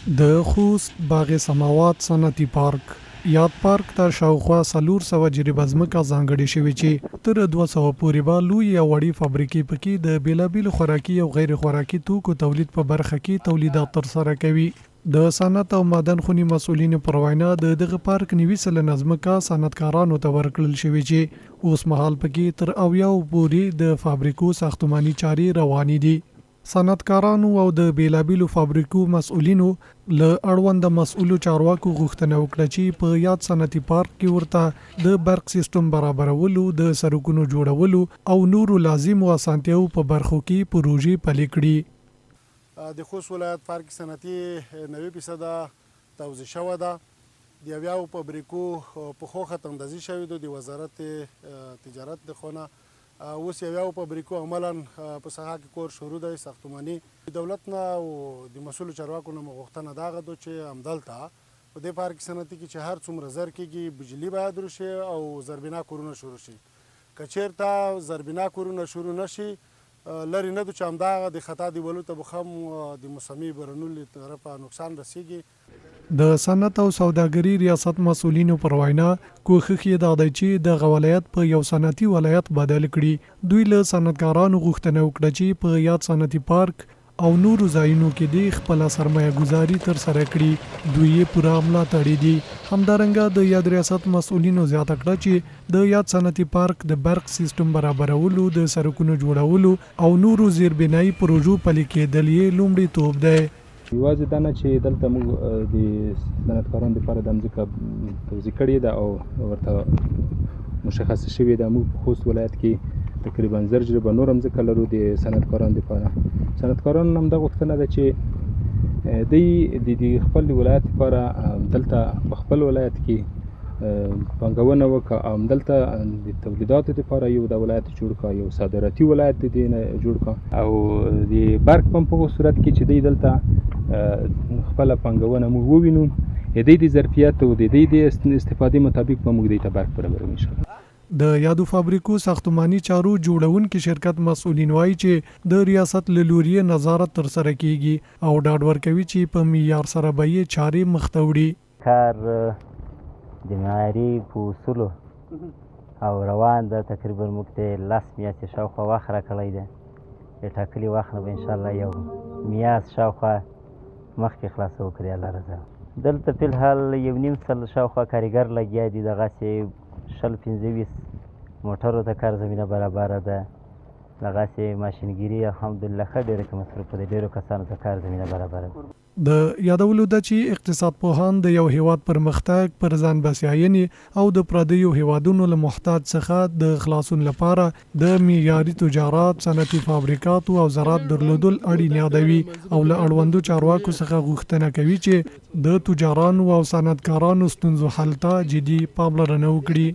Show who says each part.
Speaker 1: د خوست باغ سماوات صنعتي پارک یاد پارک ته شاوخوا 400 جریبه ځمکه ځانګړې شوې چې تر 200 پورې به لوی یا وړې فابریکې پکې د بیلابیلو خوراکي او غیر خوراکي توکو تولید په برخه کې تولیدات ترسره کوي. د صنعت او معدن خونی مسؤلینو پر وینا د دغه پارک نیوي سلنه ځمکه صنعتکارانو ته ورکړل شوې چې اوس مهال پکې تر 90 پورې د فابریکو ساختماني چارې روانې دي. صنعتکارانو او د بیلابیلو فابریکو مسؤلینو له اړوند مسؤلو چارواکو غوښتنه وکړه چې په یاد صنعتي پارک کې ورته د برق سیستم برابرولو، د سړکونو جوړولو او نورو لازمو اسانتیاو په برخو کې پروژې پلي کړي.
Speaker 2: د خوست ولایت پارک صنعتي 90% توزیع شوه ده. د 90 فابریکو په خو ختمندازي شوې ده د وزارت تجارت د خونه. اوس 90 فابریکو عملاً په ساحه کې کور شروع دی ساختماني. دولت نه او د مسؤلو چارواکو نه غوښتنه دغه ده چې همدلته په دې پارک صنعتي کې چې هر څومره زر کېږي بجلي باید وشي او زربینا کورونه شروع شي. که چېرته زربینا کورونه شروع نشي لري نه ده چې همدغه د خطا دیوالو ته به هم د موسمي بارانونو له طرفه نقصان رسیږي.
Speaker 1: د صنعت او سوداګري ریاست مسؤلینو پر وینا کوښښ یې دا دی چې د ولایت په یو صنعتي ولایت بدل کړي. دوی له صنعتکارانو غوښتنه وکړه چې په یاد صنعتي پارک او نورو ځایونو کې د خپل سرمایه گذاري تر سره کړي. دوی یې پوره ملاتړي دي. همدارنګه د یاد ریاست مسؤلینو زیاته کړه چې د یاد صنعتي پارک د برق سیستم برابرولو، د سړکونو جوړولو او نورو زیربنایي پروژو پلي کېدل یې لومړیتوب دی.
Speaker 3: یوازې دا نه چې دلته موږ د صنعتکارانو لپاره د ځمکه توزیع کړې ده او ورته مشخصه شوې ده. موږ په خوست ولایت کې تقریبا 10 جریبه نور هم ځمکه لرو د صنعتکارانو لپاره. صنعتکارانو هم دا غوښتنه ده چې دوی د خپل ولایت لپاره دلته په خپل ولایت کې پانګونه وکړه او همدلته د تولیداتو لپاره یو د ولایت جوړ کړه، یو صادراتي ولایت د دې نه جوړ کړه او د برق پمپ په صورت کې چې دوی دلته خپله پانګونه موږ ووینو د دې د ظرفیت او د دې د استفادې مطابق به موږ دوی ته برق برابروو انشاءالله.
Speaker 1: د یادو فابریکو ساختماني چارو جوړونکي شرکت مسؤلین وایي چې د ریاست له لوري نظارت ترسره کیږي او ډاډ ورکوي چې په معیار سره به یې چارې مخ ته وړي.
Speaker 4: کار د معیاري په اصولو او روان ده. تقریبا موږ ته 10 میاشتې شاوخوا وخت راکړی دی. د ټاکلي وخت نه به انشاءالله یو میاشت شاوخوا مخکې خلاصه وکړي الله رضا. دلته فی الحال 1.5 سل شاوخوا کاریګر لګیا دي. دغسې 15-20 موټرو ته کار زمینه برابره ده. دغسې ماشینګیري الحمدلله ښه ډېره کې مصروف دی. ډېرو کسانو ته کار زمینه برابره ده.
Speaker 1: د یادولو ده چې اقتصاد پوهان د یو هیواد پرمختګ، پر ځان بسیاینې او د پردیو هیوادونو له محتاج څخه د خلاصون لپاره د معیاري تجارت، صنعتي فابریکاتو او زراعت درلودل اړین یادوي او له اړوندو چارواکو څخه غوښتنه کوي چې د تجارانو او صنعتکارانو ستونزو حل ته جدي پاملرنه وکړي.